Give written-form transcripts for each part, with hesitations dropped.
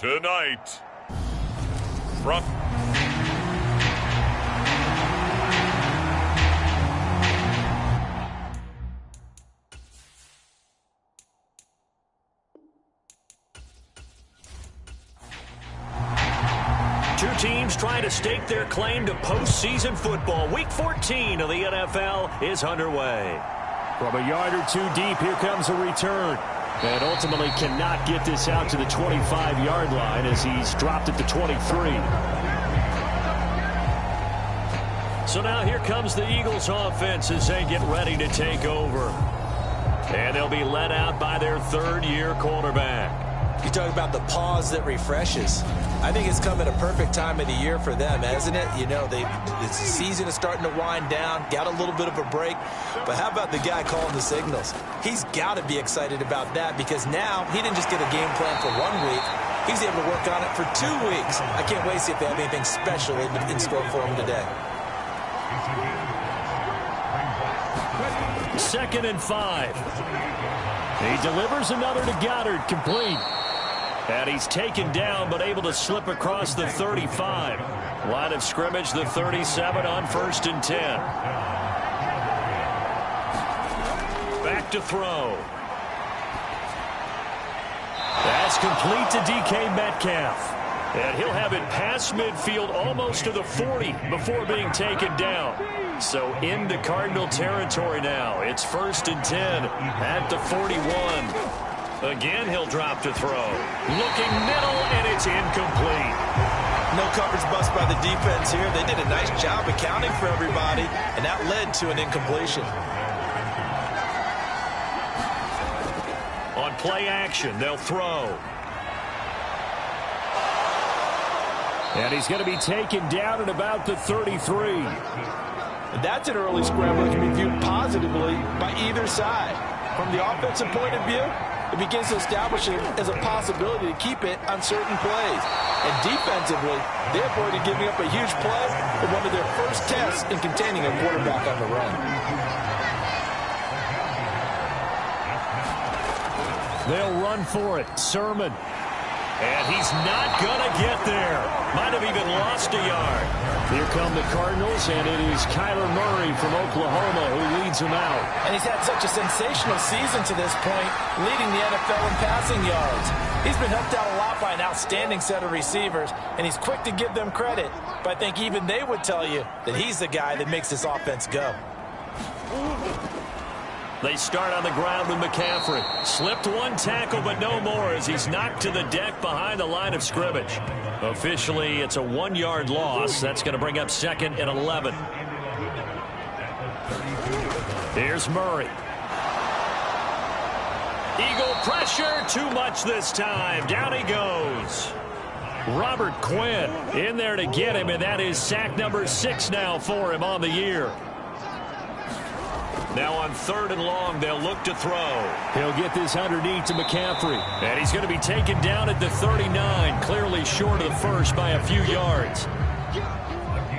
Tonight, from two teams trying to stake their claim to postseason football. Week 14 of the NFL is underway. From a yard or two deep, here comes a return. And ultimately cannot get this out to the 25-yard line as he's dropped it to 23. So now here comes the Eagles offense as they get ready to take over. And they'll be led out by their third-year quarterback. You talk about the pause that refreshes. I think it's come at a perfect time of the year for them, hasn't it? You know, the season is starting to wind down, got a little bit of a break. But how about the guy calling the signals? He's got to be excited about that because now he didn't just get a game plan for 1 week. He's able to work on it for 2 weeks. I can't wait to see if they have anything special in store for him today. 2nd and 5. He delivers another to Goddard, complete. And he's taken down, but able to slip across the 35. Line of scrimmage, the 37 on 1st and 10. Back to throw. That's complete to DK Metcalf. And he'll have it past midfield almost to the 40 before being taken down. So into Cardinal territory now. It's 1st and 10 at the 41. Again, he'll drop to throw. Looking middle, and it's incomplete. No coverage bust by the defense here. They did a nice job accounting for everybody, and that led to an incompletion. On play action, they'll throw. And he's going to be taken down at about the 33. That's an early scramble that can be viewed positively by either side. From the offensive point of view, it begins to establish it as a possibility to keep it on certain plays. And defensively, they avoided giving up a huge play for one of their first tests in containing a quarterback on the run. They'll run for it. Sermon. And he's not going to get there. Might have even lost a yard. Here come the Cardinals, and it is Kyler Murray from Oklahoma who leads them out. And he's had such a sensational season to this point, leading the NFL in passing yards. He's been helped out a lot by an outstanding set of receivers, and he's quick to give them credit. But I think even they would tell you that he's the guy that makes this offense go. They start on the ground with McCaffrey. Slipped one tackle, but no more as he's knocked to the deck behind the line of scrimmage. Officially, it's a 1-yard loss. That's going to bring up 2nd and 11. Here's Murray. Eagle pressure, too much this time. Down he goes. Robert Quinn in there to get him, and that is sack number 6 now for him on the year. Now on 3rd and long, they'll look to throw. He'll get this underneath to McCaffrey. And he's going to be taken down at the 39, clearly short of the first by a few yards.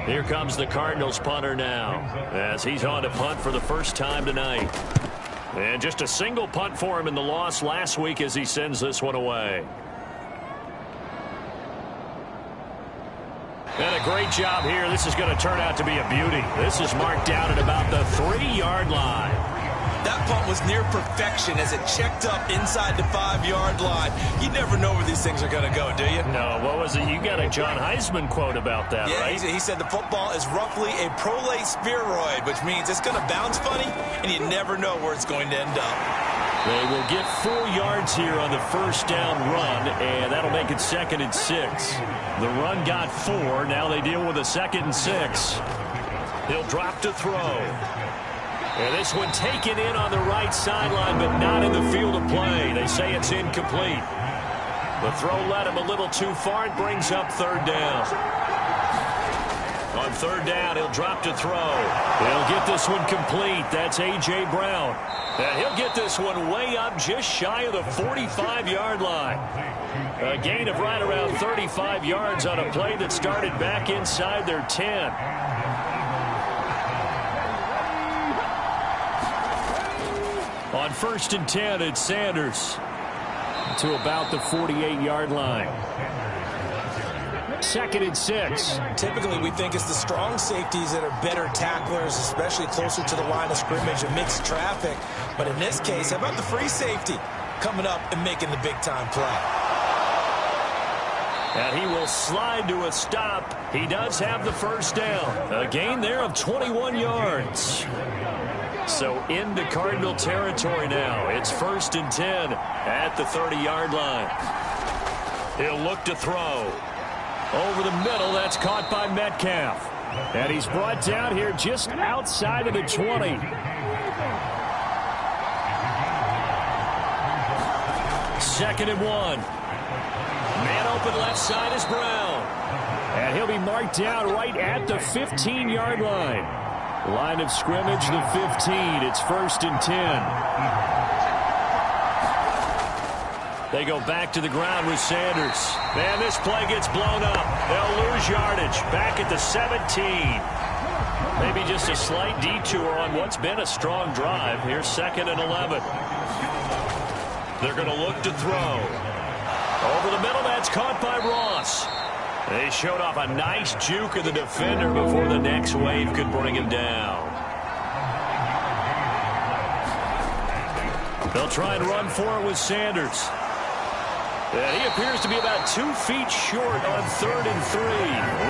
Here comes the Cardinals punter now, as he's on to punt for the first time tonight. And just a single punt for him in the loss last week as he sends this one away. And a great job here. This is going to turn out to be a beauty. This is marked down at about the 3-yard line. That punt was near perfection as it checked up inside the 5-yard line. You never know where these things are going to go, do you? No, what was it? You got a John Heisman quote about that, right? Yeah, he said the football is roughly a prolate spheroid, which means it's going to bounce funny, and you never know where it's going to end up. They will get 4 yards here on the first down run, and that'll make it 2nd and 6. The run got 4. Now they deal with a 2nd and 6. He'll drop to throw. And this one taken in on the right sideline, but not in the field of play. They say it's incomplete. The throw led him a little too far. It brings up 3rd down. On 3rd down, he'll drop to throw. He'll get this one complete. That's A.J. Brown. And he'll get this one way up just shy of the 45-yard line. A gain of right around 35 yards on a play that started back inside their 10. On 1st and 10, it's Sanders. to about the 48-yard line. 2nd and 6. Typically, we think it's the strong safeties that are better tacklers, especially closer to the line of scrimmage amidst traffic. But in this case, how about the free safety coming up and making the big-time play? And he will slide to a stop. He does have the first down. A gain there of 21 yards. So into Cardinal territory now. It's 1st and 10 at the 30-yard line. He'll look to throw. Over the middle, that's caught by Metcalf. And he's brought down here just outside of the 20. 2nd and 1. Man open left side is Brown. And he'll be marked down right at the 15-yard line. Line of scrimmage, the 15. It's 1st and 10. They go back to the ground with Sanders. Man, this play gets blown up. They'll lose yardage. Back at the 17. Maybe just a slight detour on what's been a strong drive. Here's 2nd and 11. They're going to look to throw. Over the middle, that's caught by Ross. They showed off a nice juke of the defender before the next wave could bring him down. They'll try and run for it with Sanders. And he appears to be about 2 feet short on 3rd and 3.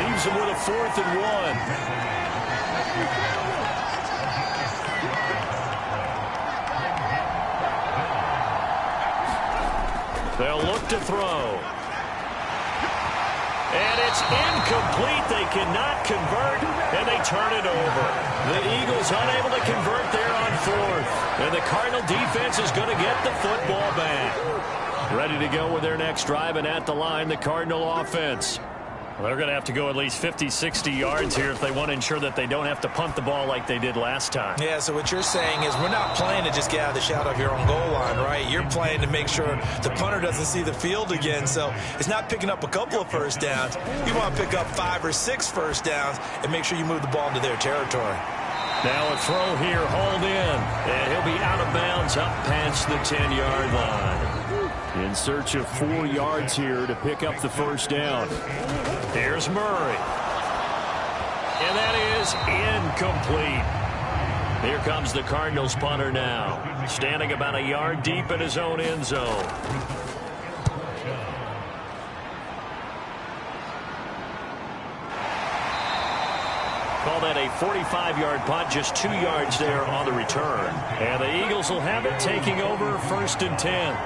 Leaves him with a 4th and 1. They'll look to throw. And it's incomplete. They cannot convert, and they turn it over. The Eagles unable to convert there on 4th. And the Cardinal defense is going to get the football back. Ready to go with their next drive, and at the line, the Cardinal offense. They're going to have to go at least 50, 60 yards here if they want to ensure that they don't have to punt the ball like they did last time. Yeah, so what you're saying is we're not playing to just get out of the shadow of your own goal line, right? You're playing to make sure the punter doesn't see the field again. So it's not picking up a couple of first downs. You want to pick up 5 or 6 first downs and make sure you move the ball into their territory. Now a throw here, hauled in, and he'll be out of bounds up past the 10-yard line. In search of 4 yards here to pick up the first down. Here's Murray. And that is incomplete. Here comes the Cardinals punter now. Standing about a yard deep in his own end zone. Call that a 45-yard punt, just 2 yards there on the return. And the Eagles will have it taking over 1st and 10.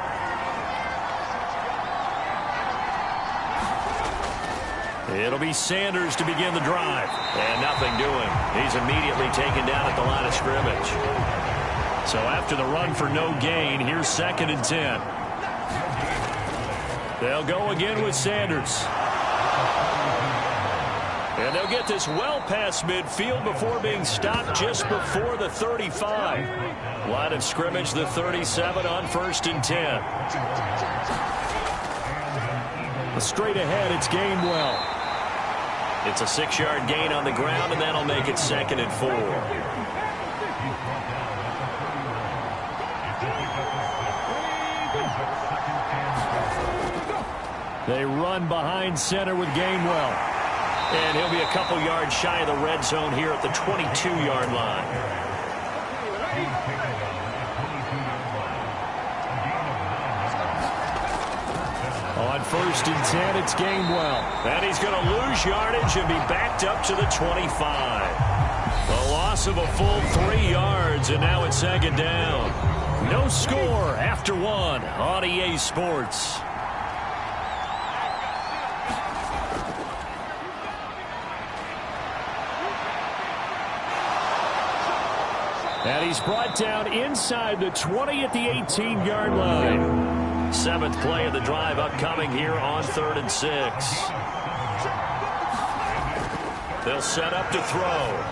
It'll be Sanders to begin the drive. And nothing doing. He's immediately taken down at the line of scrimmage. So after the run for no gain, here's 2nd and 10. They'll go again with Sanders. And they'll get this well past midfield before being stopped just before the 35. Line of scrimmage, the 37 on 1st and 10. Straight ahead, it's Gainwell. It's a 6-yard gain on the ground, and that'll make it 2nd and 4. They run behind center with Gainwell. And he'll be a couple yards shy of the red zone here at the 22-yard line. On 1st and 10, it's Gainwell. And he's going to lose yardage and be backed up to the 25. A loss of a full 3 yards, and now it's 2nd down. No score after 1 on EA Sports. And he's brought down inside the 20 at the 18-yard line. 7th play of the drive upcoming here on 3rd and 6. They'll set up to throw.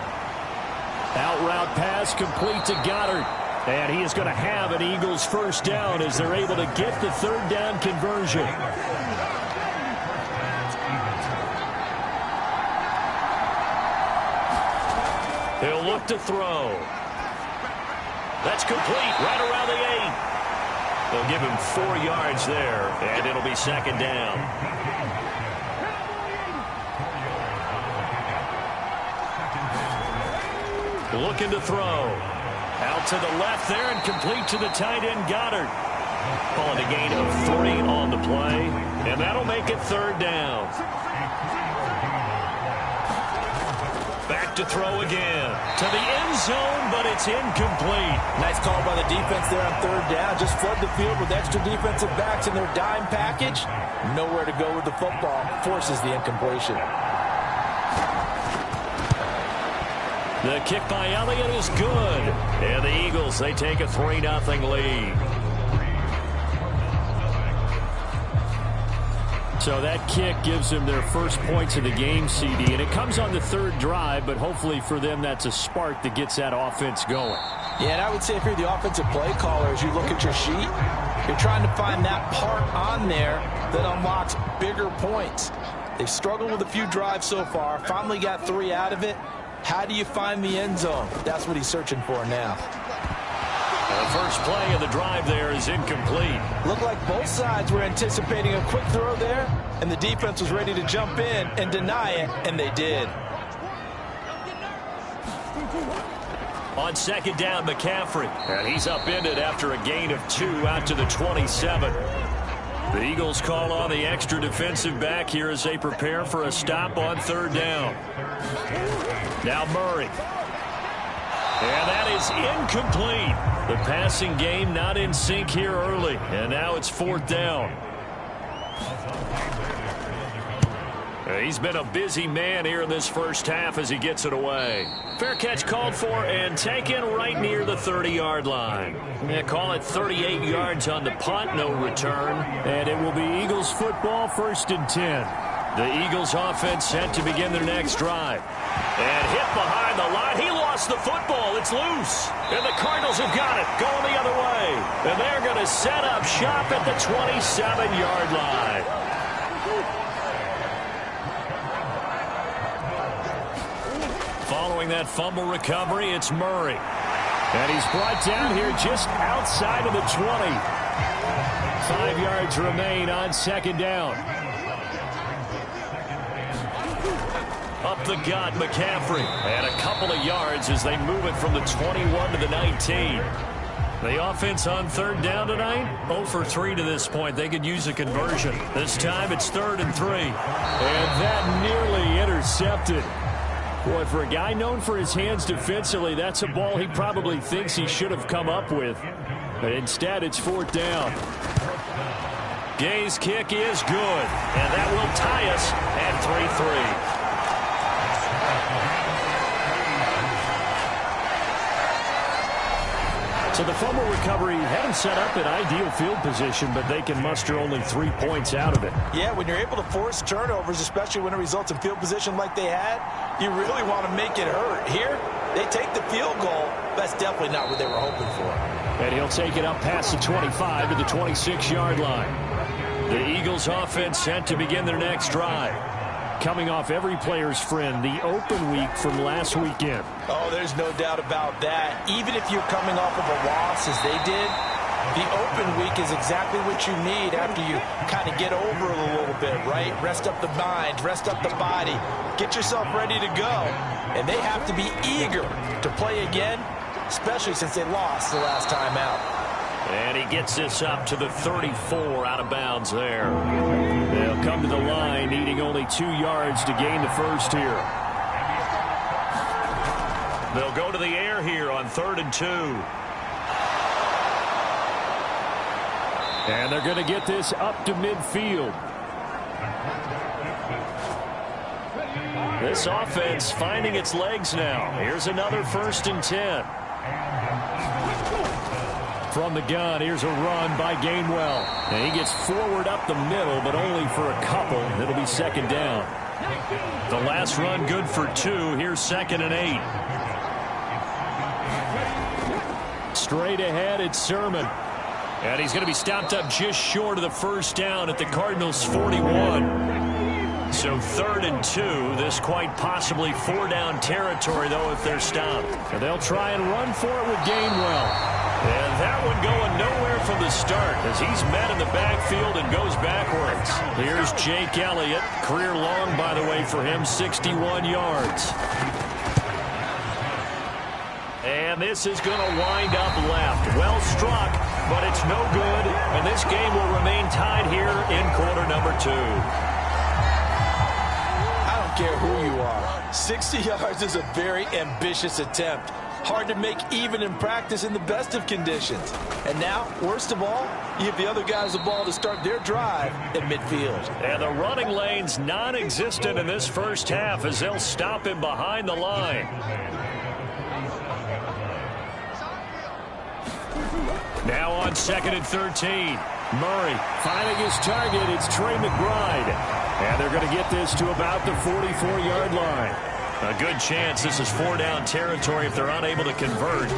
Out route pass complete to Goddard. And he is going to have an Eagles first down as they're able to get the 3rd down conversion. He'll look to throw. That's complete right around the 8. They'll give him 4 yards there, and it'll be second down. Looking to throw. Out to the left there and complete to the tight end, Goddard. Calling a gain of 3 on the play, and that'll make it third down. Back to throw again. To the end zone, but it's incomplete. Nice call by the defense there on third down. Just flood the field with extra defensive backs in their dime package. Nowhere to go with the football. Forces the incompletion. The kick by Elliott is good. And the Eagles, they take a 3-0 lead. So that kick gives them their first points of the game, CD. And it comes on the third drive, but hopefully for them that's a spark that gets that offense going. Yeah, and I would say if you're the offensive play caller, as you look at your sheet, you're trying to find that part on there that unlocks bigger points. They've struggled with a few drives so far, finally got 3 out of it. How do you find the end zone? That's what he's searching for now. The first play of the drive there is incomplete. Looked like both sides were anticipating a quick throw there, and the defense was ready to jump in and deny it, and they did. On second down, McCaffrey. And he's upended after a gain of 2 out to the 27. The Eagles call on the extra defensive back here as they prepare for a stop on third down. Now Murray. And that is incomplete. The passing game not in sync here early. And now it's fourth down. He's been a busy man here in this first half as he gets it away. Fair catch called for and taken right near the 30-yard line. They call it 38 yards on the punt, no return. And it will be Eagles football, 1st and 10. The Eagles offense set to begin their next drive. And hit behind the line. He lost the football. It's loose. And the Cardinals have got it. Going the other way. And they're going to set up shop at the 27-yard line. Following that fumble recovery, it's Murray. And he's brought down here just outside of the 20. 5 yards remain on second down. Up the gut, McCaffrey. And a couple of yards as they move it from the 21 to the 19. The offense on third down tonight, 0 for 3 to this point. They could use a conversion. This time it's 3rd and 3. And that nearly intercepted. Boy, for a guy known for his hands defensively, that's a ball he probably thinks he should have come up with. But instead, it's 4th down. Gay's kick is good, and that will tie us at 3-3. So the fumble recovery had him set up in ideal field position, but they can muster only 3 points out of it. Yeah, when you're able to force turnovers, especially when it results in field position like they had, you really want to make it hurt. Here, they take the field goal. That's definitely not what they were hoping for. And he'll take it up past the 25 to the 26-yard line. The Eagles offense set to begin their next drive. Coming off every player's friend, the open week from last weekend. Oh, there's no doubt about that. Even if you're coming off of a loss as they did, the open week is exactly what you need after you kind of get over it a little bit, right? Rest up the mind, rest up the body, get yourself ready to go. And they have to be eager to play again, especially since they lost the last time out. And he gets this up to the 34 out of bounds there. They'll come to the line needing only 2 yards to gain the first here. They'll go to the air here on 3rd and 2. And they're going to get this up to midfield. This offense finding its legs now. Here's another 1st and 10. From the gun, here's a run by Gainwell. And he gets forward up the middle, but only for a couple. It'll be 2nd down. The last run good for 2. Here's 2nd and 8. Straight ahead, it's Sermon. And he's going to be stopped up just short of the first down at the Cardinals' 41. So 3rd and 2. This quite possibly 4-down territory, though, if they're stopped. And they'll try and run for it with Gainwell. And that one going nowhere from the start as he's met in the backfield and goes backwards. Here's Jake Elliott. Career long, by the way, for him, 61 yards. And this is going to wind up left. Well struck, but it's no good. And this game will remain tied here in quarter number 2. I don't care who you are. 60 yards is a very ambitious attempt. Hard to make even in practice in the best of conditions. And now, worst of all, you give the other guys the ball to start their drive at midfield. And the running lane's non-existent in this first half as they'll stop him behind the line. Now on 2nd and 13. Murray finding his target. It's Trey McBride. And they're going to get this to about the 44-yard line. A good chance this is 4-down territory if they're unable to convert.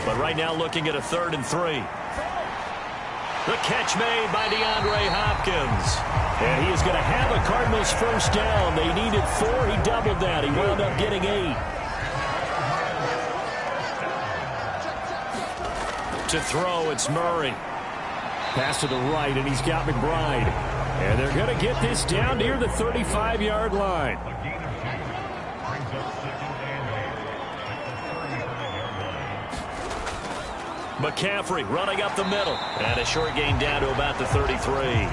But right now looking at a 3rd and 3. The catch made by DeAndre Hopkins. And he is going to have a Cardinals first down. They needed 4. He doubled that. He wound up getting 8. To throw, it's Murray. Pass to the right, and he's got McBride. And they're going to get this down near the 35-yard line. McCaffrey running up the middle. And a short gain down to about the 33.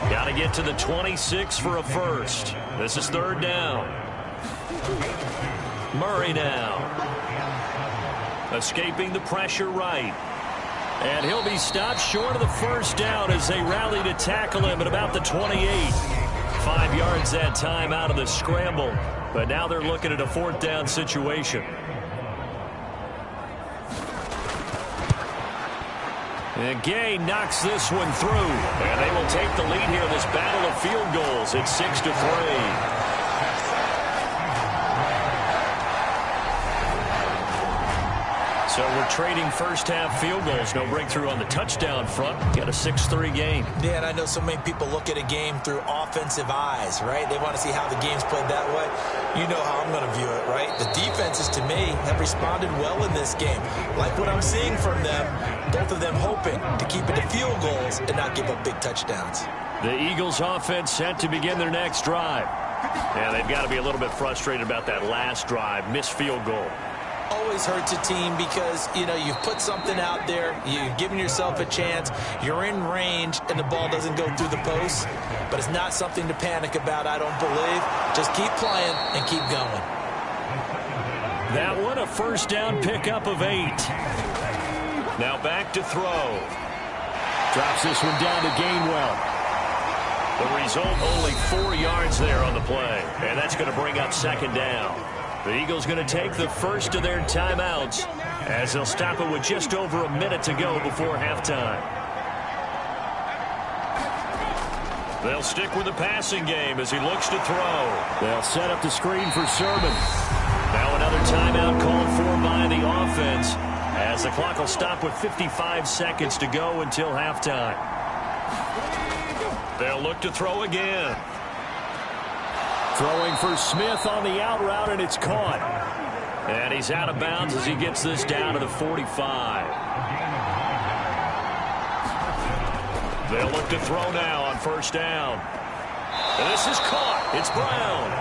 Got to get to the 26 for a first. This is 3rd down. Murray now. Escaping the pressure right. And he'll be stopped short of the first down as they rally to tackle him at about the 28. 5 yards that time out of the scramble. But now they're looking at a 4th down situation. And Gay knocks this one through. And they will take the lead here in this battle of field goals. It's 6-3. So we're trading first-half field goals. No breakthrough on the touchdown front. Got a 6-3 game. Yeah, and I know so many people look at a game through offensive eyes, right? They want to see how the game's played that way. You know how I'm going to view it, right? The defenses, to me, have responded well in this game. Like what I'm seeing from them, both of them hoping to keep it to field goals and not give up big touchdowns. The Eagles' offense set to begin their next drive. Yeah, they've got to be a little bit frustrated about that last drive. Missed field goal. Always hurts a team because, you know, you've put something out there, you've given yourself a chance, you're in range, and the ball doesn't go through the post. But it's not something to panic about, I don't believe. Just keep playing and keep going. That one, a first down pickup of 8. Now back to throw. Drops this one down to Gainwell. The result, only 4 yards there on the play. And that's going to bring up 2nd down. The Eagles going to take the first of their timeouts as they'll stop it with just over a minute to go before halftime. They'll stick with the passing game as he looks to throw. They'll set up the screen for Sermon. Now another timeout called for by the offense as the clock will stop with 55 seconds to go until halftime. They'll look to throw again. Throwing for Smith on the out route, and it's caught. And he's out of bounds as he gets this down to the 45. They'll look to throw now on first down. And this is caught. It's Brown.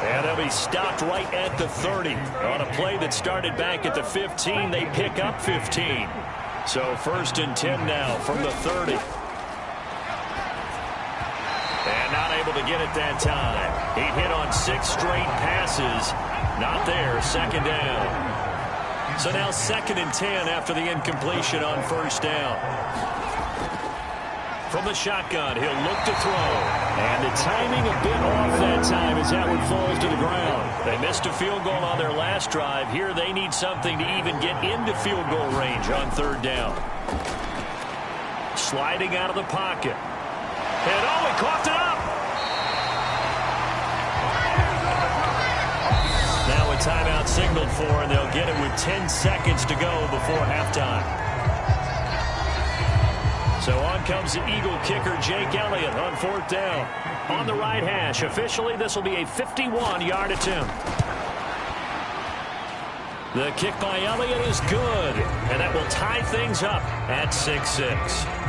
And they'll be stopped right at the 30. On a play that started back at the 15, they pick up 15. So 1st and 10 now from the 30. And not able to get it that time. He hit on 6 straight passes. Not there. 2nd down. So now 2nd and 10 after the incompletion on first down. From the shotgun, he'll look to throw. And the timing a bit off that time as that one falls to the ground. They missed a field goal on their last drive. Here they need something to even get into field goal range on 3rd down. Sliding out of the pocket. And oh, he coughed it up. Now a timeout signaled for, and they'll get it with 10 seconds to go before halftime. So on comes the Eagle kicker, Jake Elliott, on 4th down. On the right hash. Officially, this will be a 51-yard attempt. The kick by Elliott is good, and that will tie things up at 6-6.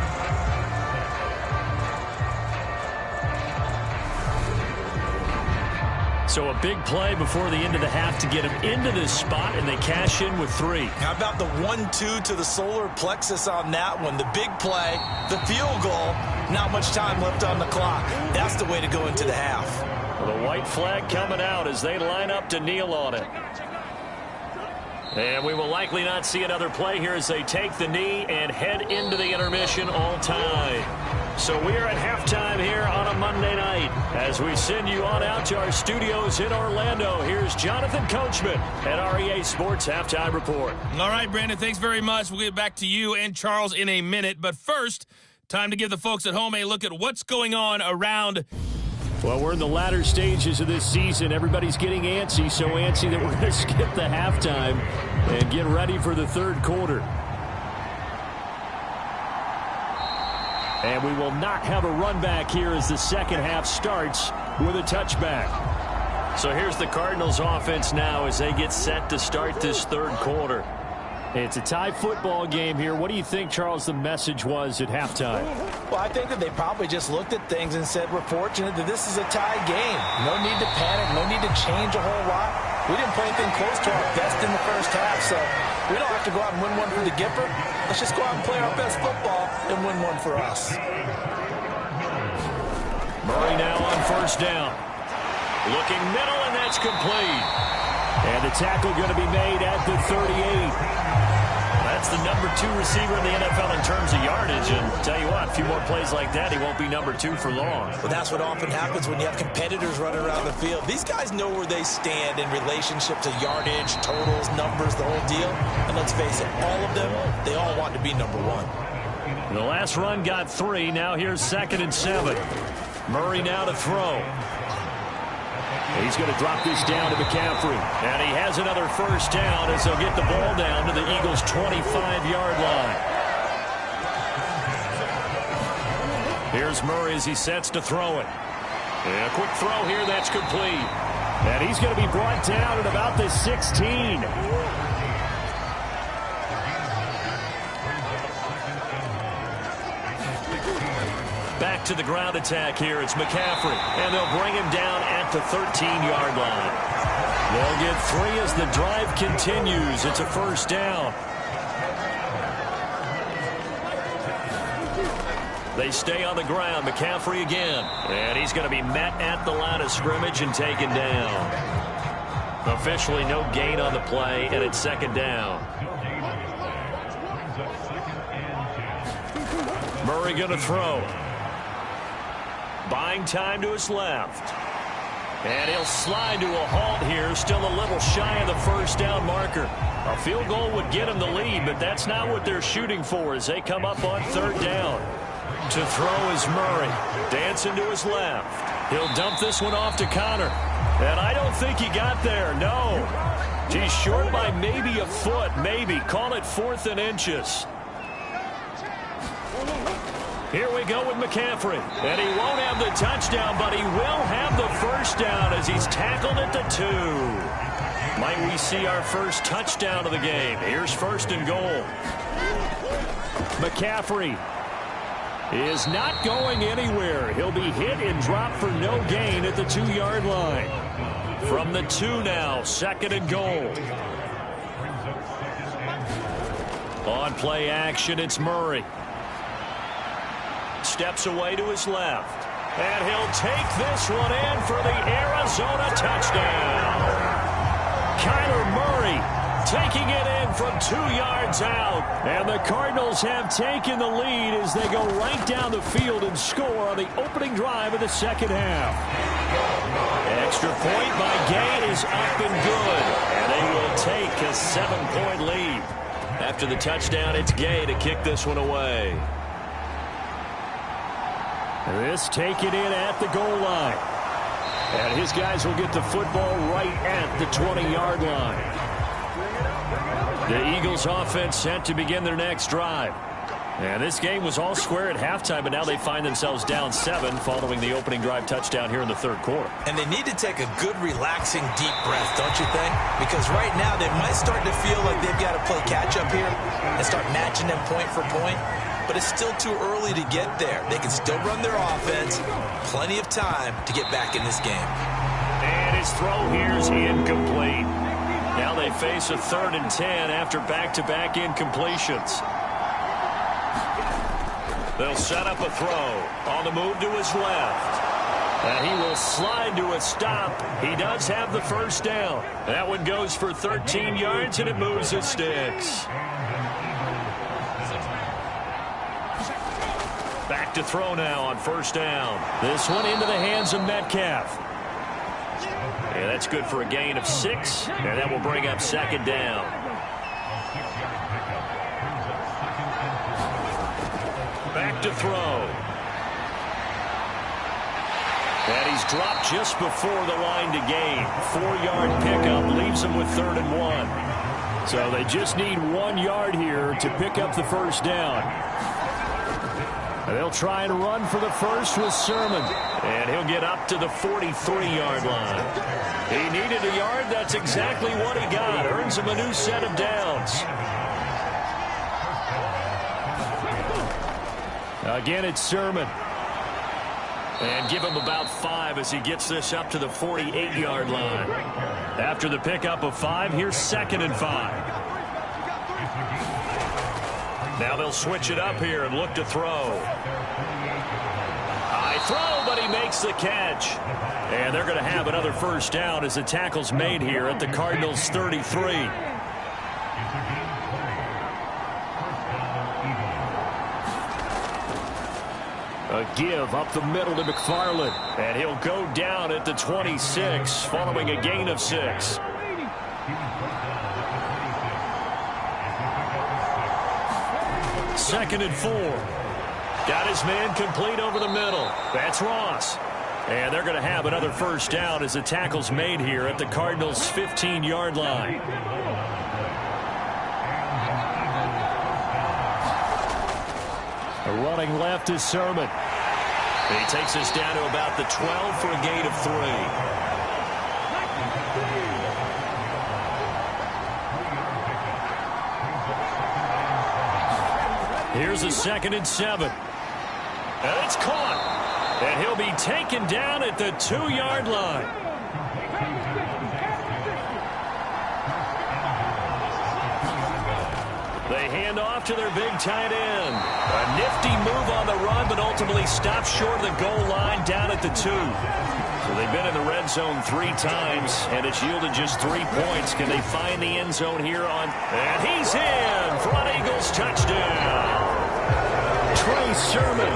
So a big play before the end of the half to get him into this spot, and they cash in with 3. How about the 1-2 to the solar plexus on that one? The big play, the field goal, not much time left on the clock. That's the way to go into the half. The white flag coming out as they line up to kneel on it. And we will likely not see another play here as they take the knee and head into the intermission all tied. So we are at halftime here on a Monday night. As we send you on out to our studios in Orlando, here's Jonathan Coachman at REA Sports Halftime Report. All right, Brandon, thanks very much. We'll get back to you and Charles in a minute. But first, time to give the folks at home a look at what's going on around. Well, we're in the latter stages of this season. Everybody's getting antsy, so antsy that we're going to skip the halftime and get ready for the third quarter. And we will not have a run back here as the second half starts with a touchback. So here's the Cardinals offense now as they get set to start this third quarter. It's a tie football game here. What do you think, Charles, the message was at halftime? Well, I think that they probably just looked at things and said, we're fortunate that this is a tie game. No need to panic, no need to change a whole lot. We didn't play anything close to our best in the first half, so we don't have to go out and win one for the Gipper. Let's just go out and play our best football and win one for us. Murray now on first down. Looking middle, and that's complete. And the tackle going to be made at the 38. That's the #2 receiver in the NFL in terms of yardage. And tell you what, a few more plays like that, he won't be #2 for long. But that's what often happens when you have competitors running around the field. These guys know where they stand in relationship to yardage, totals, numbers, the whole deal. And let's face it, all of them, they all want to be #1. The last run got 3. Now here's 2nd and 7. Murray now to throw. He's going to drop this down to McCaffrey. And he has another first down as they'll get the ball down to the Eagles' 25-yard line. Here's Murray as he sets to throw it. And a quick throw here, that's complete. And he's going to be brought down at about the 16. Back to the ground attack here. It's McCaffrey. And they'll bring him down at the 13-yard line. They'll get 3 as the drive continues. It's a first down. They stay on the ground. McCaffrey again. And he's going to be met at the line of scrimmage and taken down. Officially no gain on the play, and it's 2nd down. Murray going to throw. Buying time to his left. And he'll slide to a halt here. Still a little shy of the first down marker. A field goal would get him the lead, but that's not what they're shooting for as they come up on 3rd down. To throw is Murray. Dancing to his left. He'll dump this one off to Connor. And I don't think he got there. No. He's short by maybe a foot. Maybe. Call it 4th and inches. Here we go with McCaffrey. And he won't have the touchdown, but he will have the first down as he's tackled at the 2. Might we see our first touchdown of the game? Here's 1st and goal. McCaffrey is not going anywhere. He'll be hit and dropped for no gain at the 2-yard line. From the 2 now, 2nd and goal. On play action, it's Murray. Steps away to his left. And he'll take this one in for the Arizona touchdown. Kyler Murray taking it in from 2 yards out. And the Cardinals have taken the lead as they go right down the field and score on the opening drive of the second half. Extra point by Gay is up and good. And they will take a 7-point lead. After the touchdown, it's Gay to kick this one away. This taken in at the goal line. And his guys will get the football right at the 20-yard line. The Eagles offense set to begin their next drive. And this game was all square at halftime, but now they find themselves down 7 following the opening drive touchdown here in the third quarter. And they need to take a good, relaxing, deep breath, don't you think? Because right now they might start to feel like they've got to play catch-up here and start matching them point for point. But it's still too early to get there. They can still run their offense. Plenty of time to get back in this game. And his throw here is incomplete. Now they face a 3rd and 10 after back-to-back incompletions. They'll set up a throw on the move to his left. And he will slide to a stop. He does have the first down. That one goes for 13 yards, and it moves the sticks. Back to throw now on first down. This one into the hands of Metcalf. Yeah, that's good for a gain of 6, and that will bring up 2nd down. Back to throw. And he's dropped just before the line to gain. 4-yard pickup leaves him with 3rd and 1. So they just need 1 yard here to pick up the first down. And they'll try and run for the first with Sermon. And he'll get up to the 43-yard line. He needed a yard. That's exactly what he got. Earns him a new set of downs. Again, it's Sermon. And give him about 5 as he gets this up to the 48-yard line. After the pickup of 5, here's 2nd and 5. Now they'll switch it up here and look to throw. High throw, but he makes the catch. And they're going to have another first down as the tackle's made here at the Cardinals' 33. A give up the middle to McFarland. And he'll go down at the 26 following a gain of 6. Second and 4. Got his man complete over the middle. That's Ross. And they're going to have another first down as the tackle's made here at the Cardinals' 15-yard line. Running left is Sermon. He takes us down to about the 12 for a gain of 3. Here's a 2nd and 7. And it's caught. And he'll be taken down at the 2-yard line. They hand off to their big tight end. A nifty move on the run, but ultimately stopped short of the goal line down at the 2. So they've been in the red zone 3 times, and it's yielded just 3 points. Can they find the end zone here on... And he's in for an Eagles touchdown. Trey Sermon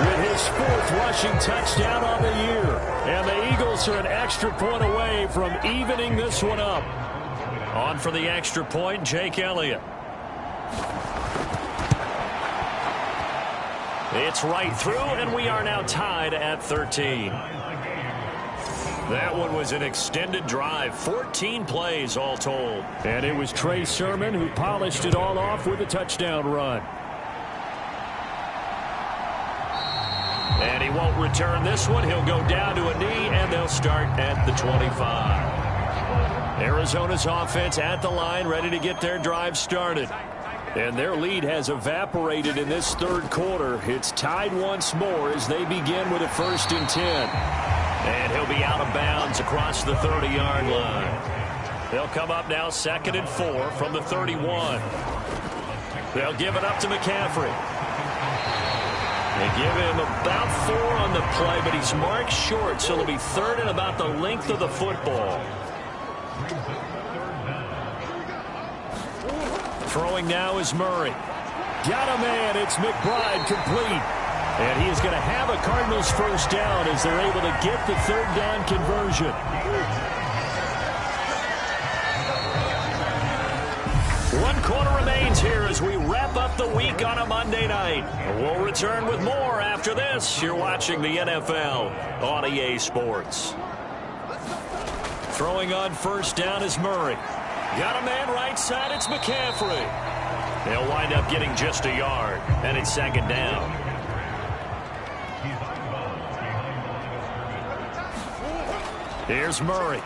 with his 4th rushing touchdown on the year. And the Eagles are an extra point away from evening this one up. On for the extra point, Jake Elliott. It's right through, and we are now tied at 13. That one was an extended drive, 14 plays all told. And it was Trey Sermon who polished it all off with a touchdown run. And he won't return this one. He'll go down to a knee, and they'll start at the 25. Arizona's offense at the line, ready to get their drive started. And their lead has evaporated in this third quarter. It's tied once more as they begin with a 1st and 10. And he'll be out of bounds across the 30-yard line. They'll come up now 2nd and 4 from the 31. They'll give it up to McCaffrey. They give him about 4 on the play, but he's marked short, so it'll be 3rd and about the length of the football. Throwing now is Murray. Got a man. It's McBride complete. And he is going to have a Cardinals first down as they're able to get the 3rd down conversion. One quarter remains here as we wrap up the week on a Monday night. We'll return with more after this. You're watching the NFL on EA Sports. Throwing on first down is Murray. Got a man right side. It's McCaffrey. They'll wind up getting just a yard, and it's second down. Here's Murray.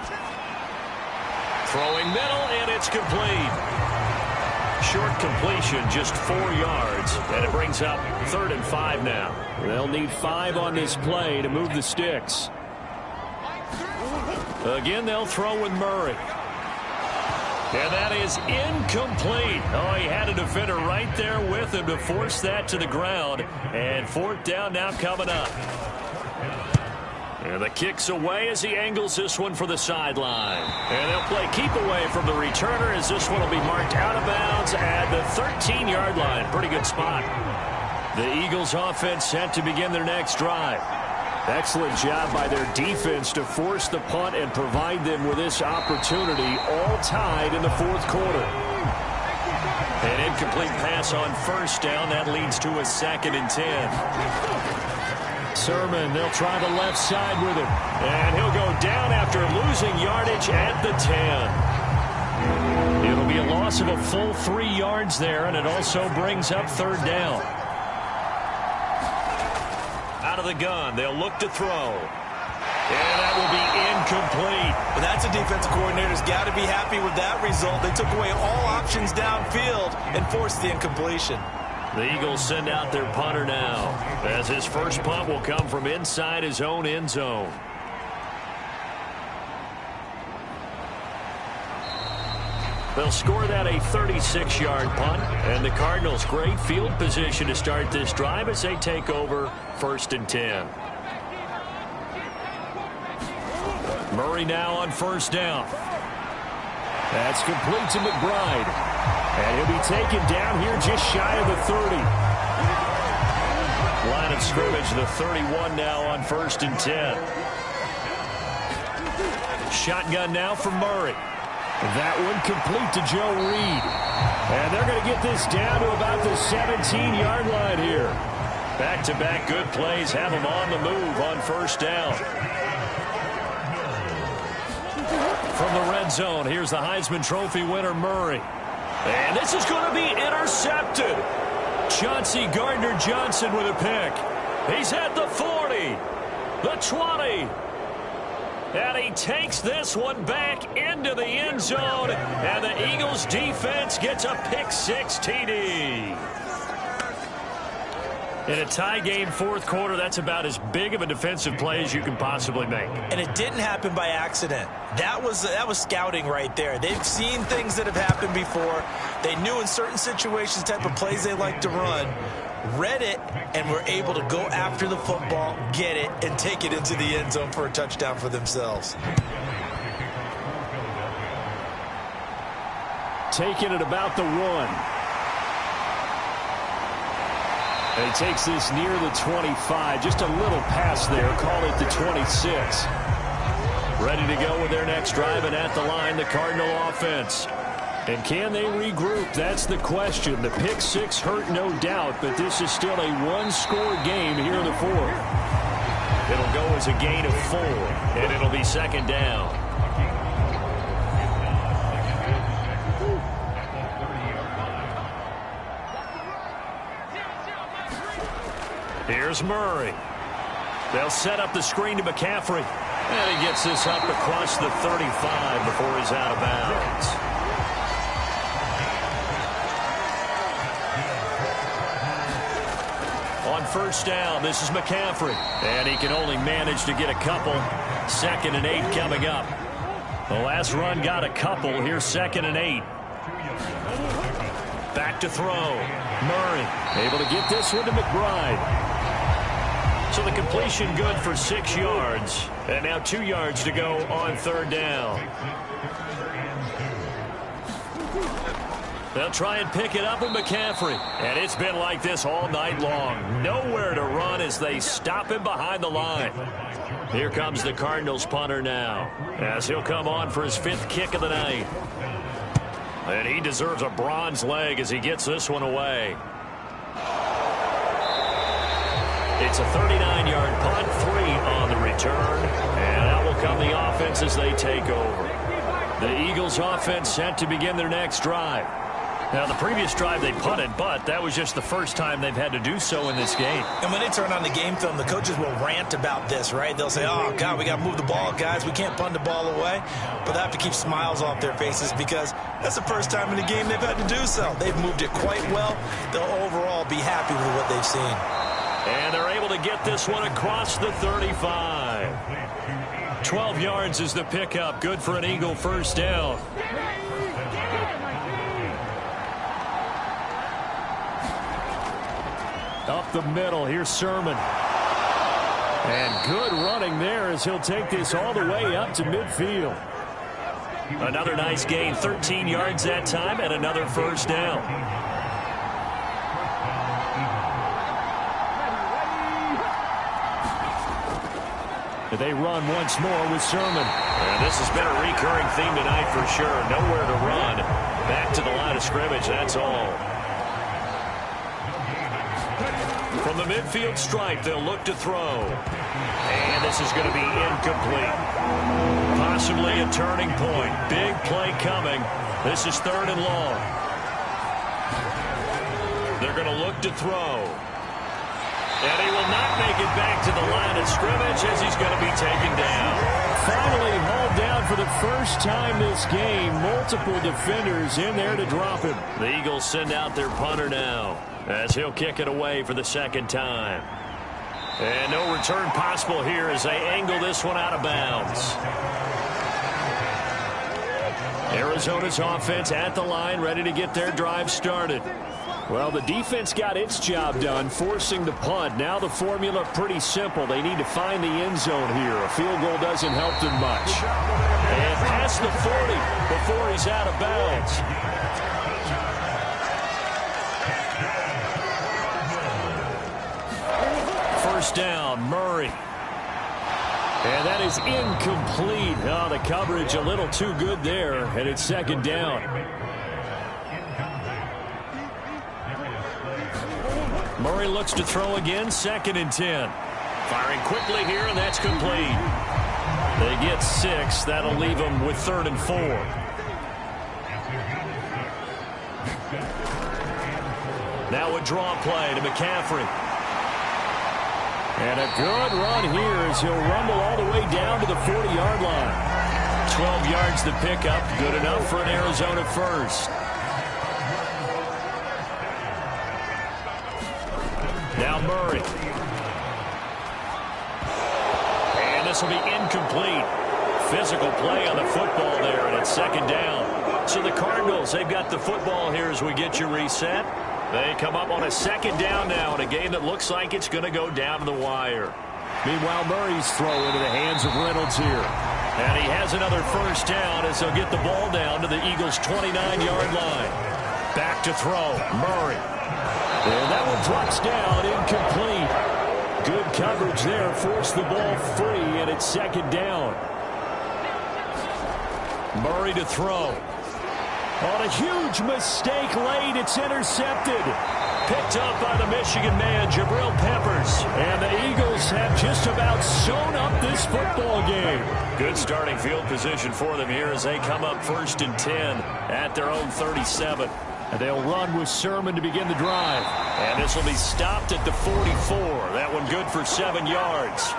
Throwing middle, and it's complete. Short completion, just 4 yards, and it brings up 3rd and 5 now. They'll need 5 on this play to move the sticks. Again, they'll throw with Murray. And that is incomplete. Oh, he had a defender right there with him to force that to the ground. And 4th down now coming up. And the kick's away as he angles this one for the sideline. And they'll play keep away from the returner as this one will be marked out of bounds at the 13-yard line. Pretty good spot. The Eagles offense set to begin their next drive. Excellent job by their defense to force the punt and provide them with this opportunity, all tied in the 4th quarter. An incomplete pass on 1st down. That leads to a 2nd and 10. Sermon, they'll try the left side with him. And he'll go down after losing yardage at the 10. It'll be a loss of a full 3 yards there, and it also brings up 3rd down. Out of the gun, they'll look to throw. And that will be incomplete. But that's a defensive coordinator's got to be happy with that result. They took away all options downfield and forced the incompletion. The Eagles send out their punter now, as his first punt will come from inside his own end zone. They'll score that a 36-yard punt, and the Cardinals great field position to start this drive as they take over 1st and 10. Murray now on 1st down. That's complete to McBride. And he'll be taken down here just shy of the 30. Line of scrimmage, the 31 now on 1st and 10. Shotgun now for Murray. That one complete to Joe Reed. And they're going to get this down to about the 17-yard line here. Back-to-back good plays have them on the move on 1st down. From the red zone, here's the Heisman Trophy winner, Murray. And this is going to be intercepted. Chauncey Gardner-Johnson with a pick. He's at the 40, the 20. And he takes this one back into the end zone. And the Eagles defense gets a pick-6 TD. In a tie game 4th quarter, that's about as big of a defensive play as you can possibly make. And it didn't happen by accident. That was scouting right there. They've seen things that have happened before. They knew in certain situations the type of plays they like to run, read it, and were able to go after the football, get it, and take it into the end zone for a touchdown for themselves. Taking it about the 1. And he takes this near the 25. Just a little pass there. Call it the 26. Ready to go with their next drive, and at the line, the Cardinal offense. And can they regroup? That's the question. The pick-6 hurt, no doubt, but this is still a one-score game here in the 4th. It'll go as a gain of 4, and it'll be 2nd down. Here's Murray. They'll set up the screen to McCaffrey. And he gets this up across the 35 before he's out of bounds. On 1st down, this is McCaffrey. And he can only manage to get a couple. 2nd and 8 coming up. The last run got a couple. Here's 2nd and 8. Back to throw. Murray able to get this one to McBride. So the completion good for 6 yards. And now 2 yards to go on 3rd down. They'll try and pick it up with McCaffrey. And it's been like this all night long. Nowhere to run as they stop him behind the line. Here comes the Cardinals punter now, as he'll come on for his 5th kick of the night. And he deserves a bronze leg as he gets this one away. It's a 39-yard punt, 3 on the return. And out will come the offense as they take over. The Eagles offense set to begin their next drive. Now, the previous drive they punted, but that was just the first time they've had to do so in this game. And when they turn on the game film, the coaches will rant about this, right? They'll say, oh, God, we got to move the ball, guys. We can't punt the ball away. But they have to keep smiles off their faces because that's the first time in the game they've had to do so. They've moved it quite well. They'll overall be happy with what they've seen. And they're able to get this one across the 35. 12 yards is the pickup. Good for an Eagle first down. Up the middle, here's Sermon. And good running there as he'll take this all the way up to midfield. Another nice gain, 13 yards that time, and another first down. They run once more with Sermon. And this has been a recurring theme tonight for sure. Nowhere to run. Back to the line of scrimmage, that's all. From the midfield stripe, they'll look to throw. And this is going to be incomplete. Possibly a turning point. Big play coming. This is 3rd and long. They're going to look to throw. And he will not make it back to the line of scrimmage as he's going to be taken down. Finally hauled down for the first time this game. Multiple defenders in there to drop him. The Eagles send out their punter now as he'll kick it away for the second time. And no return possible here as they angle this one out of bounds. Arizona's offense at the line, ready to get their drive started. Well, the defense got its job done, forcing the punt. Now the formula pretty simple. They need to find the end zone here. A field goal doesn't help them much. And past the 40 before he's out of bounds. First down, Murray. And that is incomplete. Oh, the coverage a little too good there, and it's second down. Murray looks to throw again, 2nd and 10. Firing quickly here, and that's complete. They get 6. That'll leave them with 3rd and 4. Now a draw play to McCaffrey. And a good run here as he'll rumble all the way down to the 40-yard line. 12 yards to pick up. Good enough for an Arizona first. Now Murray. And this will be incomplete. Physical play on the football there, and it's second down. So the Cardinals, they've got the football here as we get you reset. They come up on a second down now in a game that looks like it's going to go down to the wire. Meanwhile, Murray's throw into the hands of Reynolds here. And he has another first down as they'll get the ball down to the Eagles' 29-yard line. Back to throw, Murray. And that one drops down, incomplete. Good coverage there, forced the ball free, and it's second down. Murray to throw. On a huge mistake late, it's intercepted. Picked up by the Michigan man, Jabril Peppers. And the Eagles have just about sewn up this football game. Good starting field position for them here as they come up 1st and 10 at their own 37. And they'll run with Sermon to begin the drive. And this will be stopped at the 44. That one good for 7 yards.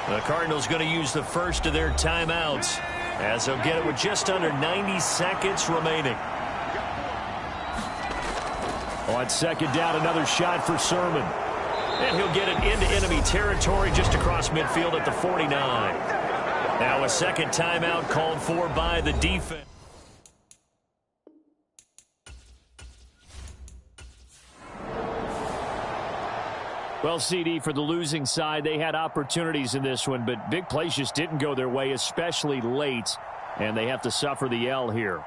The Cardinals going to use the first of their timeouts as they'll get it with just under 90 seconds remaining. On second down, another shot for Sermon. And he'll get it into enemy territory just across midfield at the 49. Now a second timeout called for by the defense. Well, CD, for the losing side, they had opportunities in this one, but big plays just didn't go their way, especially late, and they have to suffer the L here.